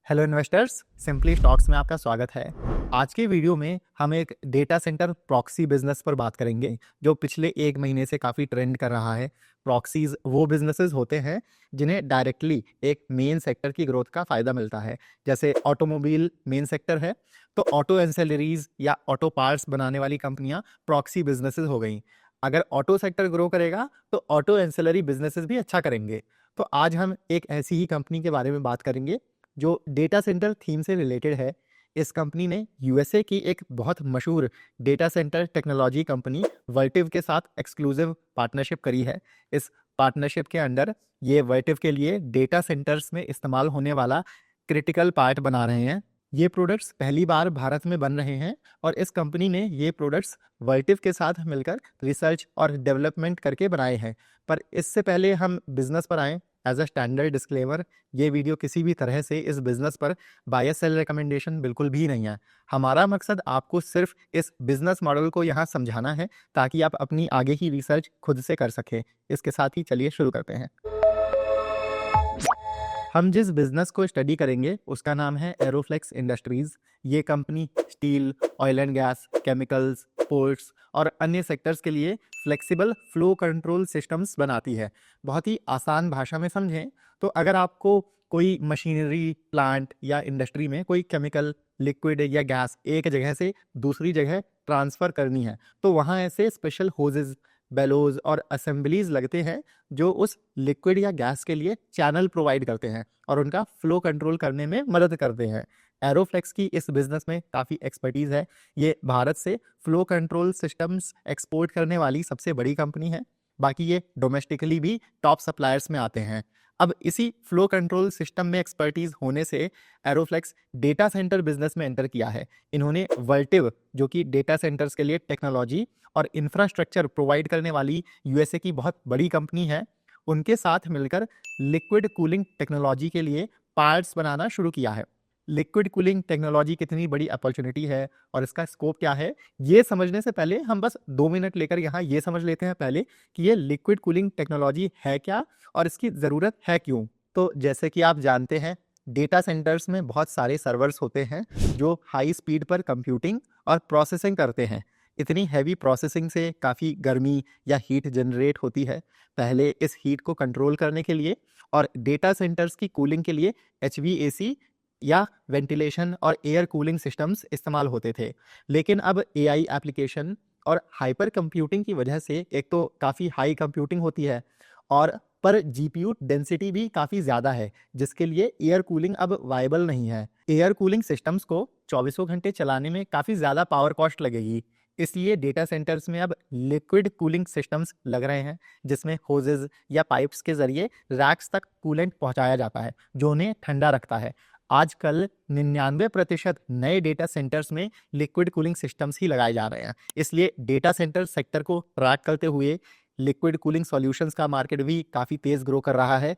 Hello investors, simply stocks में आपका स्वागत है। आज के वीडियो में हम एक डेटा सेंटर प्रॉक्सी बिजनेस पर बात करेंगे जो पिछले एक महीने से काफ़ी ट्रेंड कर रहा है। प्रॉक्सीज वो बिजनेसेस होते हैं जिन्हें डायरेक्टली एक मेन सेक्टर की ग्रोथ का फ़ायदा मिलता है। जैसे ऑटोमोबाइल मेन सेक्टर है तो ऑटो एंसेलरीज या ऑटो पार्ट्स बनाने वाली कंपनियां प्रॉक्सी बिजनेसेस हो गई। अगर ऑटो सेक्टर ग्रो करेगा तो ऑटो एंसेलरी बिजनेसेस भी अच्छा करेंगे। तो आज हम एक ऐसी ही कंपनी के बारे में बात करेंगे जो डेटा सेंटर थीम से रिलेटेड है। इस कंपनी ने यूएसए की एक बहुत मशहूर डेटा सेंटर टेक्नोलॉजी कंपनी वर्टिव के साथ एक्सक्लूसिव पार्टनरशिप करी है। इस पार्टनरशिप के अंडर ये वर्टिव के लिए डेटा सेंटर्स में इस्तेमाल होने वाला क्रिटिकल पार्ट बना रहे हैं। ये प्रोडक्ट्स पहली बार भारत में बन रहे हैं और इस कंपनी ने ये प्रोडक्ट्स वर्टिव के साथ मिलकर रिसर्च और डेवलपमेंट करके बनाए हैं। पर इससे पहले हम बिजनेस पर आएँ, एज अ स्टैंडर्ड डिस्क्लेमर, ये वीडियो किसी भी तरह से इस बिजनेस पर बाय सेल रिकमेंडेशन बिल्कुल भी नहीं है। हमारा मकसद आपको सिर्फ इस बिजनेस मॉडल को यहाँ समझाना है ताकि आप अपनी आगे की रिसर्च खुद से कर सकें। इसके साथ ही चलिए शुरू करते हैं। हम जिस बिजनेस को स्टडी करेंगे उसका नाम है एरोफ्लेक्स इंडस्ट्रीज। ये company steel, oil and gas, chemicals, ports और अन्य सेक्टर्स के लिए फ्लेक्सिबल फ्लो कंट्रोल सिस्टम्स बनाती है। बहुत ही आसान भाषा में समझें तो अगर आपको कोई मशीनरी प्लांट या इंडस्ट्री में कोई केमिकल, लिक्विड या गैस एक जगह से दूसरी जगह ट्रांसफ़र करनी है तो वहाँ ऐसे स्पेशल होजेस, बेलोज और असेंबलीज लगते हैं जो उस लिक्विड या गैस के लिए चैनल प्रोवाइड करते हैं और उनका फ्लो कंट्रोल करने में मदद करते हैं। एरोफ्लेक्स की इस बिजनेस में काफ़ी एक्सपर्टीज है। ये भारत से फ्लो कंट्रोल सिस्टम्स एक्सपोर्ट करने वाली सबसे बड़ी कंपनी है। बाकी ये डोमेस्टिकली भी टॉप सप्लायर्स में आते हैं। अब इसी फ्लो कंट्रोल सिस्टम में एक्सपर्टीज होने से एरोफ्लेक्स डेटा सेंटर बिजनेस में एंटर किया है। इन्होंने वर्टिव, जो कि डेटा सेंटर्स के लिए टेक्नोलॉजी और इंफ्रास्ट्रक्चर प्रोवाइड करने वाली यूएसए की बहुत बड़ी कंपनी है, उनके साथ मिलकर लिक्विड कूलिंग टेक्नोलॉजी के लिए पार्ट्स बनाना शुरू किया है। लिक्विड कूलिंग टेक्नोलॉजी कितनी बड़ी अपॉर्चुनिटी है और इसका स्कोप क्या है, ये समझने से पहले हम बस 2 मिनट लेकर यहाँ ये समझ लेते हैं पहले कि ये लिक्विड कूलिंग टेक्नोलॉजी है क्या और इसकी ज़रूरत है क्यों। तो जैसे कि आप जानते हैं, डेटा सेंटर्स में बहुत सारे सर्वर्स होते हैं जो हाई स्पीड पर कंप्यूटिंग और प्रोसेसिंग करते हैं। इतनी हैवी प्रोसेसिंग से काफ़ी गर्मी या हीट जनरेट होती है। पहले इस हीट को कंट्रोल करने के लिए और डेटा सेंटर्स की कूलिंग के लिए HVAC या वेंटिलेशन और एयर कूलिंग सिस्टम्स इस्तेमाल होते थे। लेकिन अब AI एप्लीकेशन और हाइपर कंप्यूटिंग की वजह से एक तो काफ़ी हाई कंप्यूटिंग होती है और पर GPU डेंसिटी भी काफ़ी ज़्यादा है, जिसके लिए एयर कूलिंग अब वायबल नहीं है। एयर कूलिंग सिस्टम्स को चौबीसों घंटे चलाने में काफ़ी ज़्यादा पावर कॉस्ट लगेगी। इसलिए डेटा सेंटर्स में अब लिक्विड कूलिंग सिस्टम्स लग रहे हैं जिसमें होजेस या पाइप्स के जरिए रैक्स तक कूलेंट पहुंचाया जाता है जो उन्हें ठंडा रखता है। आजकल 99% नए डेटा सेंटर्स में लिक्विड कूलिंग सिस्टम्स ही लगाए जा रहे हैं। इसलिए डेटा सेंटर सेक्टर को ट्रैक करते हुए लिक्विड कूलिंग सॉल्यूशंस का मार्केट भी काफ़ी तेज़ ग्रो कर रहा है।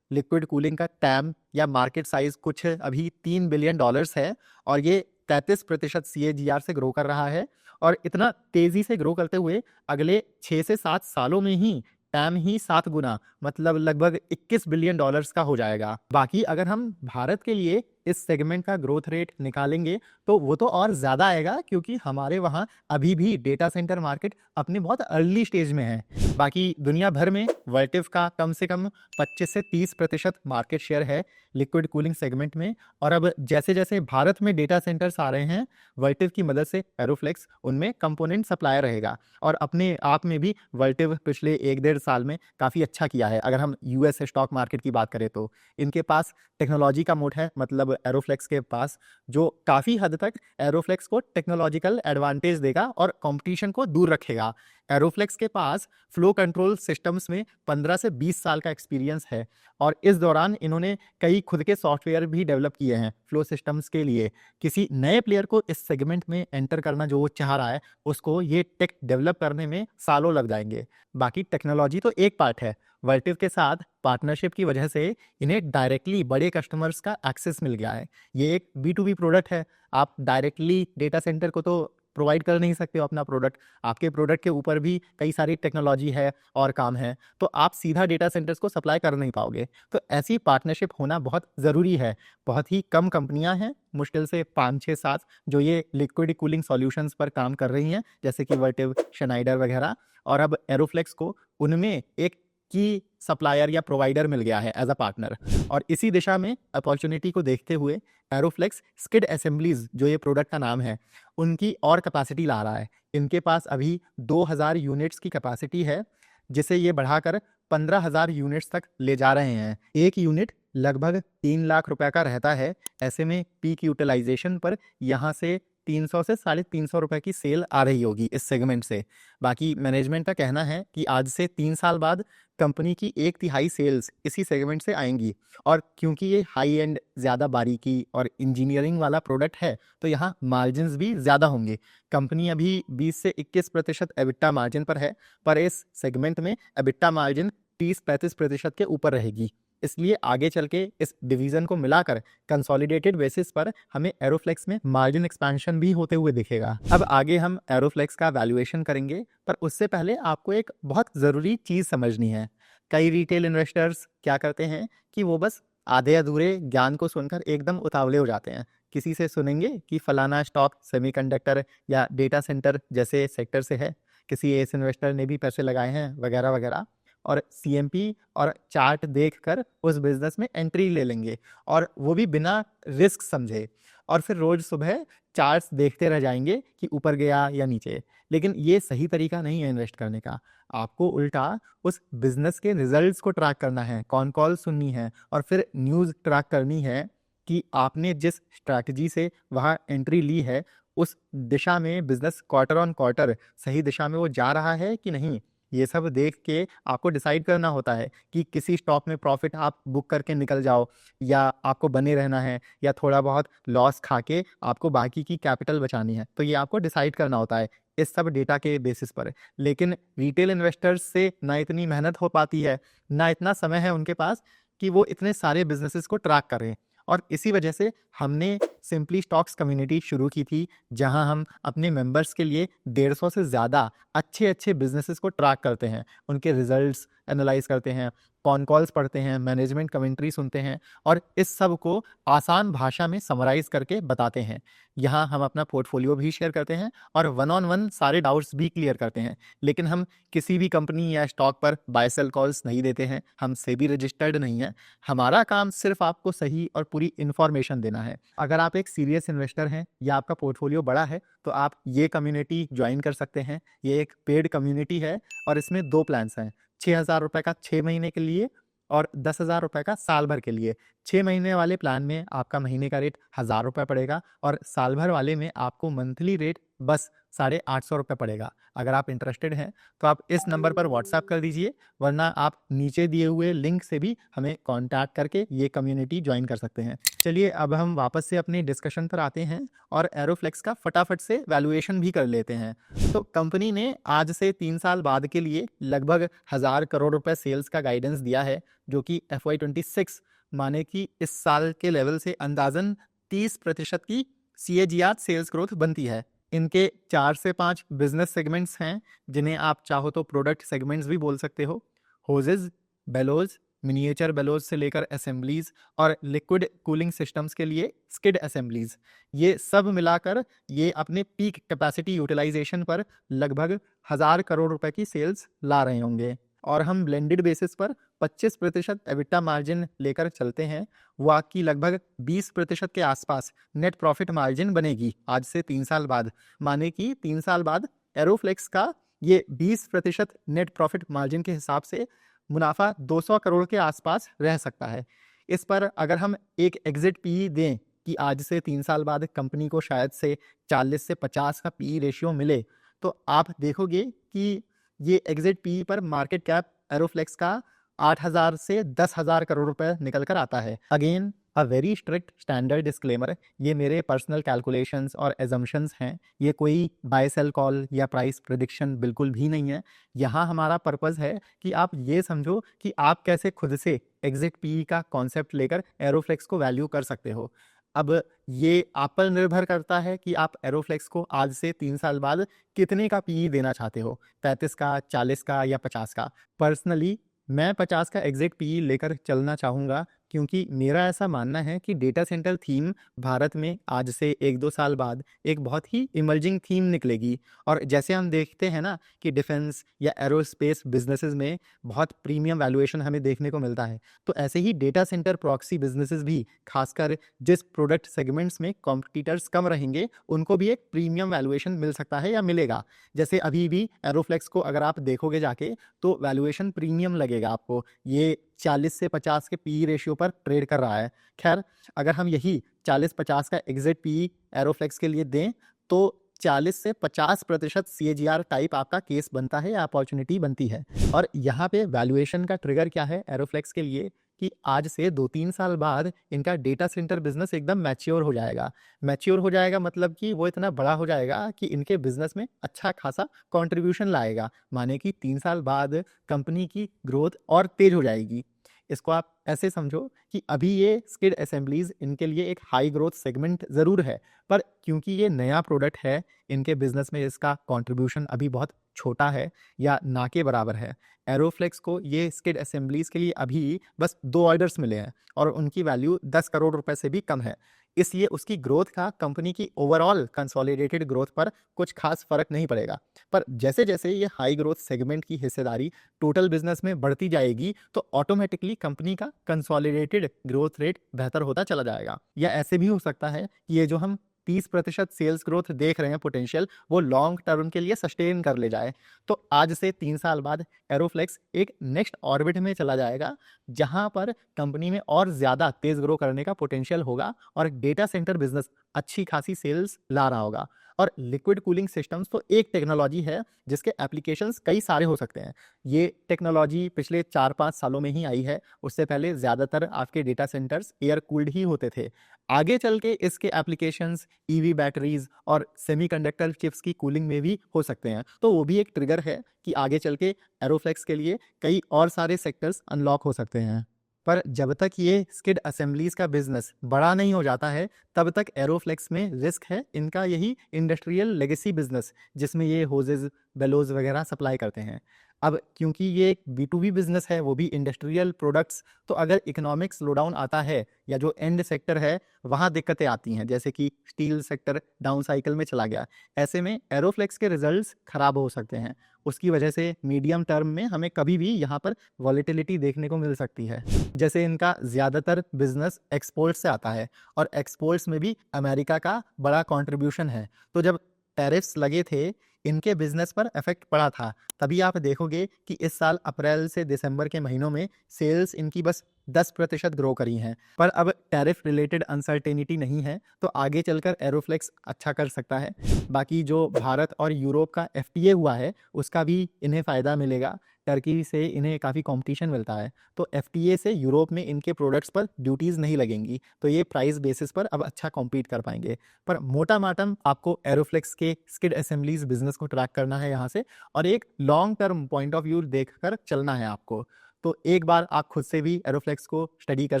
लिक्विड कूलिंग का टैम या मार्केट साइज कुछ अभी $3 बिलियन है और ये 33% CAGR से ग्रो कर रहा है। और इतना तेज़ी से ग्रो करते हुए अगले 6 से 7 सालों में ही टैम ही 7 गुना, मतलब लगभग $21 बिलियन का हो जाएगा। बाकी अगर हम भारत के लिए इस सेगमेंट का ग्रोथ रेट निकालेंगे तो वो तो और ज़्यादा आएगा, क्योंकि हमारे वहाँ अभी भी डेटा सेंटर मार्केट अपने बहुत अर्ली स्टेज में है। बाकी दुनिया भर में वर्टिव का कम से कम 25 से 30% मार्केट शेयर है लिक्विड कूलिंग सेगमेंट में। और अब जैसे जैसे भारत में डेटा सेंटर्स आ रहे हैं, वर्टिव की मदद से एरोफ्लेक्स उनमें कंपोनेंट सप्लायर रहेगा। और अपने आप में भी वर्टिव पिछले 1-1.5 साल में काफ़ी अच्छा किया है। अगर हम US स्टॉक मार्केट की बात करें तो इनके पास टेक्नोलॉजी का मोड है, मतलब एरोफ्लेक्स के पास, जो काफ़ी हद तक एरोफ्लेक्स को टेक्नोलॉजिकल एडवांटेज देगा और कंपटीशन को दूर रखेगा। एरोफ्लेक्स के पास फ्लो कंट्रोल सिस्टम्स में 15 से 20 साल का एक्सपीरियंस है और इस दौरान इन्होंने कई खुद के सॉफ्टवेयर भी डेवलप किए हैं फ्लो सिस्टम्स के लिए। किसी नए प्लेयर को इस सेगमेंट में एंटर करना जो वो चाह रहा है, उसको ये टेक डेवलप करने में सालों लग जाएंगे। बाकी टेक्नोलॉजी तो एक पार्ट है, वर्टिव के साथ पार्टनरशिप की वजह से इन्हें डायरेक्टली बड़े कस्टमर्स का एक्सेस मिल गया है। ये एक B2B प्रोडक्ट है। आप डायरेक्टली डेटा सेंटर को तो प्रोवाइड कर नहीं सकते हो अपना प्रोडक्ट, आपके प्रोडक्ट के ऊपर भी कई सारी टेक्नोलॉजी है और काम है, तो आप सीधा डेटा सेंटर्स को सप्लाई कर नहीं पाओगे। तो ऐसी पार्टनरशिप होना बहुत ज़रूरी है। बहुत ही कम कंपनियां हैं, मुश्किल से 5 6 7, जो ये लिक्विड कूलिंग सॉल्यूशंस पर काम कर रही हैं, जैसे कि वर्टिव, शनाइडर वगैरह। और अब एरोफ्लेक्स को उनमें एक की सप्लायर या प्रोवाइडर मिल गया है एज अ पार्टनर। और इसी दिशा में अपॉर्चुनिटी को देखते हुए एरोफ्लेक्स स्किड असेंबलीज, जो ये प्रोडक्ट का नाम है, उनकी और कैपेसिटी ला रहा है। इनके पास अभी 2000 यूनिट्स की कैपेसिटी है, जिसे ये बढ़ाकर 15,000 यूनिट्स तक ले जा रहे हैं। एक यूनिट लगभग 3 लाख रुपए का रहता है। ऐसे में पीक यूटिलाइजेशन पर यहाँ से 300 से 350 रुपए की सेल आ रही होगी इस सेगमेंट से। बाकी मैनेजमेंट का कहना है कि आज से 3 साल बाद कंपनी की 1/3 सेल्स इसी सेगमेंट से आएंगी। और क्योंकि ये हाई एंड, ज़्यादा बारीकी और इंजीनियरिंग वाला प्रोडक्ट है, तो यहाँ मार्जिन्स भी ज़्यादा होंगे। कंपनी अभी 20 से 21% एबिटा मार्जिन पर है, पर इस सेगमेंट में एबिटा मार्जिन 30-35% के ऊपर रहेगी। इसलिए आगे चल के इस डिवीजन को मिलाकर कंसोलिडेटेड बेसिस पर हमें एरोफ्लेक्स में मार्जिन एक्सपेंशन भी होते हुए दिखेगा। अब आगे हम एरोफ्लेक्स का वैल्यूएशन करेंगे, पर उससे पहले आपको एक बहुत ज़रूरी चीज़ समझनी है। कई रिटेल इन्वेस्टर्स क्या करते हैं कि वो बस आधे अधूरे ज्ञान को सुनकर एकदम उतावले हो जाते हैं। किसी से सुनेंगे कि फलाना स्टॉक सेमीकंडक्टर या डेटा सेंटर जैसे सेक्टर से है, किसी एस इन्वेस्टर ने भी पैसे लगाए हैं वगैरह वगैरह, और सीएमपी और चार्ट देखकर उस बिजनेस में एंट्री ले लेंगे, और वो भी बिना रिस्क समझे। और फिर रोज सुबह चार्ट्स देखते रह जाएंगे कि ऊपर गया या नीचे। लेकिन ये सही तरीका नहीं है इन्वेस्ट करने का। आपको उल्टा उस बिजनेस के रिजल्ट्स को ट्रैक करना है, कॉन कॉल सुननी है, और फिर न्यूज़ ट्रैक करनी है कि आपने जिस स्ट्रैटेजी से वहाँ एंट्री ली है, उस दिशा में बिजनेस क्वार्टर ऑन क्वार्टर सही दिशा में वो जा रहा है कि नहीं। ये सब देख के आपको डिसाइड करना होता है कि किसी स्टॉक में प्रॉफिट आप बुक करके निकल जाओ, या आपको बने रहना है, या थोड़ा बहुत लॉस खा के आपको बाकी की कैपिटल बचानी है। तो ये आपको डिसाइड करना होता है इस सब डेटा के बेसिस पर। लेकिन रिटेल इन्वेस्टर्स से ना इतनी मेहनत हो पाती है, ना इतना समय है उनके पास कि वो इतने सारे बिजनेसेस को ट्रैक करें। और इसी वजह से हमने सिंपली स्टॉक्स कम्युनिटी शुरू की थी, जहां हम अपने मेंबर्स के लिए 150 से ज़्यादा अच्छे अच्छे बिजनेसेस को ट्रैक करते हैं, उनके रिजल्ट्स एनालाइज करते हैं, कॉन कॉल्स पढ़ते हैं, मैनेजमेंट कमेंट्री सुनते हैं, और इस सब को आसान भाषा में समराइज करके बताते हैं। यहाँ हम अपना पोर्टफोलियो भी शेयर करते हैं और 1-on-1 सारे डाउट्स भी क्लियर करते हैं। लेकिन हम किसी भी कंपनी या स्टॉक पर बाय सेल कॉल्स नहीं देते हैं, हम सेबी रजिस्टर्ड नहीं है। हमारा काम सिर्फ आपको सही और पूरी इन्फॉर्मेशन देना है। अगर आप एक सीरियस इन्वेस्टर हैं या आपका पोर्टफोलियो बड़ा है, तो आप ये कम्युनिटी ज्वाइन कर सकते हैं। ये एक पेड कम्युनिटी है और इसमें 2 प्लान्स हैं, 6,000 रुपये का 6 महीने के लिए और 10,000 रुपये का साल भर के लिए। 6 महीने वाले प्लान में आपका महीने का रेट 1,000 रुपये पड़ेगा, और साल भर वाले में आपको मंथली रेट बस 850 रुपये पड़ेगा। अगर आप इंटरेस्टेड हैं तो आप इस नंबर पर व्हाट्सएप कर दीजिए, वरना आप नीचे दिए हुए लिंक से भी हमें कांटेक्ट करके ये कम्युनिटी ज्वाइन कर सकते हैं। चलिए अब हम वापस से अपनी डिस्कशन पर आते हैं और एरोफ्लेक्स का फटाफट से वैल्यूएशन भी कर लेते हैं। तो कंपनी ने आज से 3 साल बाद के लिए लगभग 1,000 करोड़ रुपए सेल्स का गाइडेंस दिया है, जो कि FY26 माने कि इस साल के लेवल से अंदाजन 30% की CAGR सेल्स ग्रोथ बनती है। इनके 4 से 5 बिजनेस सेगमेंट्स हैं, जिन्हें आप चाहो तो प्रोडक्ट सेगमेंट्स भी बोल सकते हो। होजेज, बेलोज, मिनिएचर बेलोज से लेकर असेंबलीज, और लिक्विड कूलिंग सिस्टम्स के लिए स्किड असेंबलीज, ये सब मिलाकर ये अपने पीक कैपेसिटी यूटिलाइजेशन पर लगभग 1,000 करोड़ रुपए की सेल्स ला रहे होंगे। और हम ब्लेंडेड बेसिस पर 25% एबिटा मार्जिन लेकर चलते हैं, वो आपकी लगभग 20% के आसपास नेट प्रॉफिट मार्जिन बनेगी आज से 3 साल बाद। माने कि 3 साल बाद एरोफ्लेक्स का ये 20% नेट प्रॉफिट मार्जिन के हिसाब से मुनाफा 200 करोड़ के आसपास रह सकता है। इस पर अगर हम एक एग्जिट पी दें कि आज से 3 साल बाद कंपनी को शायद से 40 से 50 का पी रेशियो मिले, तो आप देखोगे कि ये एग्जिट पी पर मार्केट कैप एरोफ्लेक्स का 8,000 से 10,000 करोड़ रुपए निकल कर आता है। Again a very strict standard disclaimer, ये मेरे पर्सनल कैलकुलेशंस और एजम्पशंस हैं, ये कोई बाय सेल कॉल या प्राइस प्रेडिक्शन बिल्कुल भी नहीं है। यहाँ हमारा पर्पस है कि आप ये समझो कि आप कैसे खुद से एग्जिट पी का कॉन्सेप्ट लेकर एरोफ्लेक्स को वैल्यू कर सकते हो। अब ये आप पर निर्भर करता है कि आप एरोफ्लेक्स को आज से 3 साल बाद कितने का पीई देना चाहते हो, 35 का, 40 का या 50 का। पर्सनली मैं 50 का एग्जिट पीई लेकर चलना चाहूँगा, क्योंकि मेरा ऐसा मानना है कि डेटा सेंटर थीम भारत में आज से 1-2 साल बाद एक बहुत ही इमर्जिंग थीम निकलेगी। और जैसे हम देखते हैं ना कि डिफेंस या एरोस्पेस बिजनेसेस में बहुत प्रीमियम वैल्यूएशन हमें देखने को मिलता है, तो ऐसे ही डेटा सेंटर प्रॉक्सी बिजनेसेस भी, खासकर जिस प्रोडक्ट सेगमेंट्स में कॉम्पिटिटर्स कम रहेंगे, उनको भी एक प्रीमियम वैल्यूएशन मिल सकता है या मिलेगा। जैसे अभी भी एरोफ्लेक्स को अगर आप देखोगे जाके, तो वैल्यूएशन प्रीमियम लगेगा आपको। ये 40 से 50 के पी रेशियो पर ट्रेड कर रहा है। खैर, अगर हम यही 40-50 का एग्जिट पी एरोफ्लेक्स के लिए दें, तो 40 से 50% सीएजीआर टाइप आपका केस बनता है या अपॉर्चुनिटी बनती है। और यहाँ पे वैल्यूएशन का ट्रिगर क्या है एरोफ्लेक्स के लिए, कि आज से 2-3 साल बाद इनका डेटा सेंटर बिजनेस एकदम मैच्योर हो जाएगा। मैच्योर हो जाएगा मतलब कि वो इतना बड़ा हो जाएगा कि इनके बिजनेस में अच्छा खासा कंट्रीब्यूशन लाएगा। माने कि 3 साल बाद कंपनी की ग्रोथ और तेज हो जाएगी। इसको आप ऐसे समझो कि अभी ये स्किड असेंबलीज इनके लिए एक हाई ग्रोथ सेगमेंट ज़रूर है, पर क्योंकि ये नया प्रोडक्ट है, इनके बिजनेस में इसका कंट्रीब्यूशन अभी बहुत छोटा है या ना के बराबर है। एरोफ्लेक्स को ये स्किड असेंबलीज के लिए अभी बस 2 ऑर्डर्स मिले हैं और उनकी वैल्यू 10 करोड़ रुपए से भी कम है। इसलिए उसकी ग्रोथ का कंपनी की ओवरऑल कंसोलिडेटेड ग्रोथ पर कुछ खास फर्क नहीं पड़ेगा। पर जैसे जैसे ये हाई ग्रोथ सेगमेंट की हिस्सेदारी टोटल बिजनेस में बढ़ती जाएगी, तो ऑटोमेटिकली कंपनी का कंसोलिडेटेड ग्रोथ रेट बेहतर होता चला जाएगा। या ऐसे भी हो सकता है कि ये जो हम 30% सेल्स ग्रोथ देख रहे हैं पोटेंशियल, वो लॉन्ग टर्म के लिए सस्टेन कर ले जाए। तो आज से 3 साल बाद एरोफ्लेक्स एक नेक्स्ट ऑर्बिट में चला जाएगा, जहां पर कंपनी में और ज़्यादा तेज ग्रो करने का पोटेंशियल होगा और डेटा सेंटर बिजनेस अच्छी खासी सेल्स ला रहा होगा। और लिक्विड कूलिंग सिस्टम्स तो एक टेक्नोलॉजी है जिसके एप्लीकेशंस कई सारे हो सकते हैं। ये टेक्नोलॉजी पिछले 4-5 सालों में ही आई है। उससे पहले ज़्यादातर आपके डेटा सेंटर्स एयर कूल्ड ही होते थे। आगे चल के इसके एप्लीकेशंस ईवी बैटरीज और सेमीकंडक्टर चिप्स की कूलिंग में भी हो सकते हैं। तो वो भी एक ट्रिगर है कि आगे चल के एरोफ्लेक्स के लिए कई और सारे सेक्टर्स अनलॉक हो सकते हैं। पर जब तक ये स्किड असेंबलीज का बिजनेस बड़ा नहीं हो जाता है, तब तक एरोफ्लेक्स में रिस्क है इनका यही इंडस्ट्रियल लेगेसी बिजनेस, जिसमें ये होजेज, बेलोज वगैरह सप्लाई करते हैं। अब क्योंकि ये एक B2B बिजनेस है, वो भी इंडस्ट्रियल प्रोडक्ट्स, तो अगर इकोनॉमिक स्लोडाउन आता है या जो एंड सेक्टर है वहाँ दिक्कतें आती हैं, जैसे कि स्टील सेक्टर डाउन साइकिल में चला गया, ऐसे में एरोफ्लेक्स के रिजल्ट्स खराब हो सकते हैं। उसकी वजह से मीडियम टर्म में हमें कभी भी यहाँ पर वॉलेटिलिटी देखने को मिल सकती है। जैसे इनका ज़्यादातर बिजनेस एक्सपोर्ट से आता है और एक्सपोर्ट्स में भी अमेरिका का बड़ा कंट्रीब्यूशन है। तो जब टैरिफ्स लगे थे, इनके बिजनेस पर इफेक्ट पड़ा था। तभी आप देखोगे कि इस साल अप्रैल से दिसंबर के महीनों में सेल्स इनकी बस 10% ग्रो करी हैं। पर अब टैरिफ रिलेटेड अनसर्टेनिटी नहीं है, तो आगे चलकर एरोफ्लेक्स अच्छा कर सकता है। बाकी जो भारत और यूरोप का एफटीए हुआ है, उसका भी इन्हें फ़ायदा मिलेगा। टर्की से इन्हें काफ़ी कंपटीशन मिलता है, तो एफटीए से यूरोप में इनके प्रोडक्ट्स पर ड्यूटीज़ नहीं लगेंगी, तो ये प्राइस बेसिस पर अब अच्छा कॉम्पीट कर पाएंगे। पर मोटा माटम आपको एरोफ्लेक्स के स्किड असेंबलीज बिजनेस को ट्रैक करना है यहाँ से, और एक long term point of view देखकर चलना है आपको। तो एक बार आप खुद से भी एरोफ्लेक्स को स्टडी कर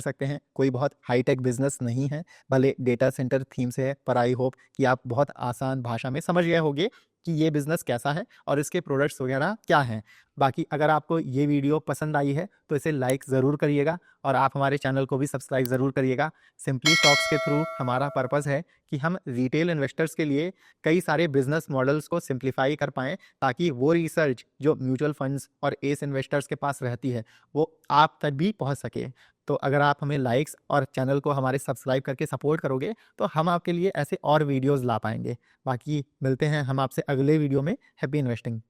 सकते हैं। कोई बहुत हाईटेक बिजनेस नहीं है, भले डेटा सेंटर थीम से है, पर आई होप कि आप बहुत आसान भाषा में समझ गए होंगे कि ये बिज़नेस कैसा है और इसके प्रोडक्ट्स वगैरह क्या हैं। बाकी अगर आपको ये वीडियो पसंद आई है तो इसे लाइक ज़रूर करिएगा और आप हमारे चैनल को भी सब्सक्राइब ज़रूर करिएगा। सिंपली टॉक्स के थ्रू हमारा पर्पस है कि हम रिटेल इन्वेस्टर्स के लिए कई सारे बिजनेस मॉडल्स को सिंप्लीफाई कर पाएँ, ताकि वो रिसर्च जो म्यूचुअल फंड्स और एस इन्वेस्टर्स के पास रहती है वो आप तक भी पहुँच सके। तो अगर आप हमें लाइक्स और चैनल को हमारे सब्सक्राइब करके सपोर्ट करोगे, तो हम आपके लिए ऐसे और वीडियोज़ ला पाएंगे। बाकी मिलते हैं हम आपसे अगले वीडियो में। Happy investing.